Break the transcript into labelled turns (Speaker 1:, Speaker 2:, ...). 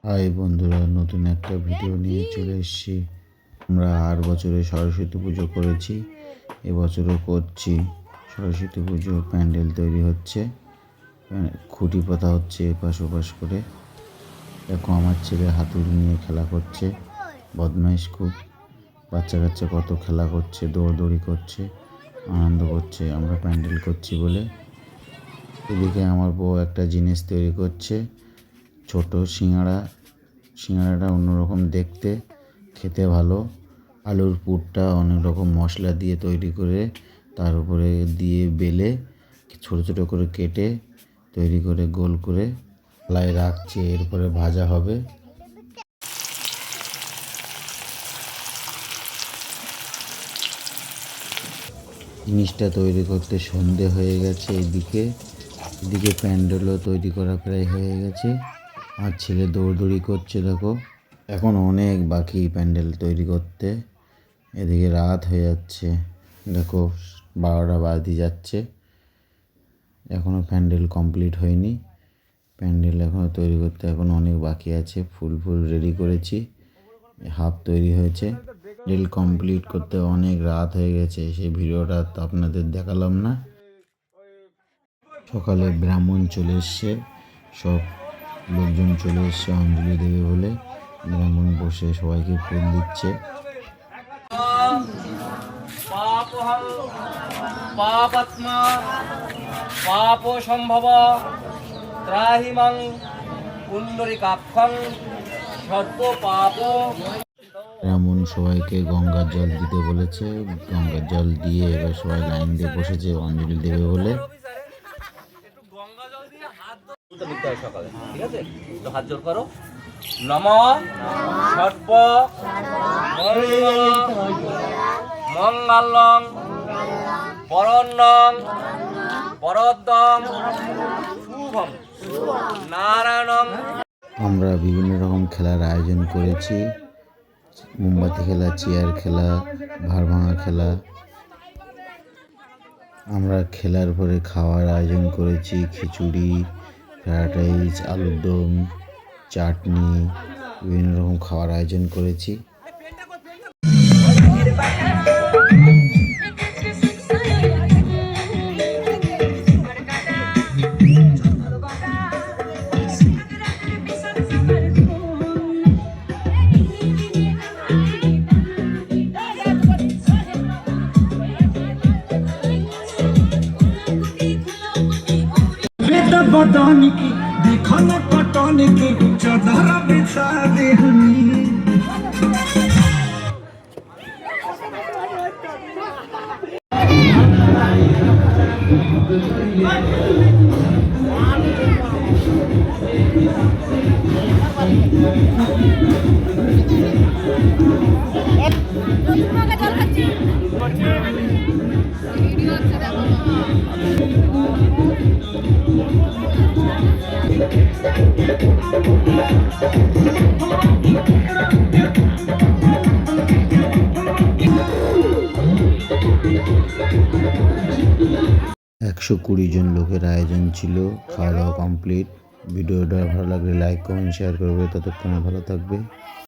Speaker 1: High বন্ধুরা, নতুন একটা ভিডিও নিয়ে চলে এসেছি। আমরা 8 বছরে সরস্বতী পুজো করেছি, এবছরও করছি। সরস্বতী পুজো প্যান্ডেল তৈরি হচ্ছে, খুঁটি পোতা হচ্ছে এপাশ ওপাশ করে। দেখো আমার ছেলে হাতুড়ি নিয়ে খেলা করছে, বদমাইশ খুব। বাচ্চা কাচ্চা কত খেলা করছে, দৌড়দৌড়ি করছে, আনন্দ করছে আমরা প্যান্ডেল করছি বলে। এদিকে আমার বউ একটা জিনিস তৈরি করছে, ছোট সিঙ্গাড়াটা অন্যরকম দেখতে, খেতে ভালো। আলুর পুরটা অনেক রকম মশলা দিয়ে তৈরি করে তার উপরে দিয়ে বেলে ছোট ছোট করে কেটে তৈরি করে গোল করে থালায় রাখছে, এরপরে ভাজা হবে। জিনিসটা তৈরি করতে সন্ধে হয়ে গেছে। এদিকে প্যান্ডেলও তৈরি করা প্রায় হয়ে গেছে। আর ছেলে দৌড়দৌড়ি করছে, দেখো। এখন অনেক বাকি প্যান্ডেল তৈরি করতে। এদিকে রাত হয়ে যাচ্ছে, দেখো 12টা বাজতে যাচ্ছে, এখনও প্যান্ডেল কমপ্লিট হয়নি। প্যান্ডেল এখনও তৈরি করতে এখন অনেক বাকি আছে। ফুল রেডি করেছি, হাফ তৈরি হয়েছে। প্যান্ডেল কমপ্লিট করতে অনেক রাত হয়ে গেছে, সেই ভিডিওটা তো আপনাদের দেখালাম না। সকালে ব্রাহ্মণ চলে এসছে, সব লোকজন চলে এসছে অঞ্জলি দেবে বলে। ব্রাহ্মণ বসে সবাইকে ফুল দিচ্ছে।
Speaker 2: পাপাত্মা পাপ সম্ভব ত্রাহিমাং পুণ্ডরিকাক্ষং সর্ব পাপ।
Speaker 1: ব্রাহ্মণ সবাইকে গঙ্গার জল দিতে বলেছে, গঙ্গার জল দিয়ে এবার সবাই লাইন দিয়ে বসেছে অঞ্জলি দেবে বলে।
Speaker 2: সকালে ঠিক আছে, তো হাত জোর করো। নম সর্ব মঙ্গলং বরণ্যং বরদ্দং শুভম নারায়ণং।
Speaker 1: আমরা বিভিন্ন রকম খেলার আয়োজন করেছি, মোমবাতি খেলা, চেয়ার খেলা, ভাড় ভাঙা খেলা। আমরা খেলার পরে খাওয়ার আয়োজন করেছি, খিচুড়ি, ফ্রাইড রাইস, আলুর দম, চাটনি, বিভিন্ন রকম খাওয়ার আয়োজন করেছি।
Speaker 3: बदन की देखो न पटन की चादर बिछा दे हनी।
Speaker 1: একশো 20 জন লোকের আয়োজন ছিল, খাওয়া দাওয়া কমপ্লিট। ভিডিওটা ভালো লাগলে লাইক কমেন্ট শেয়ার করবে। ততক্ষণে ভালো থাকবে।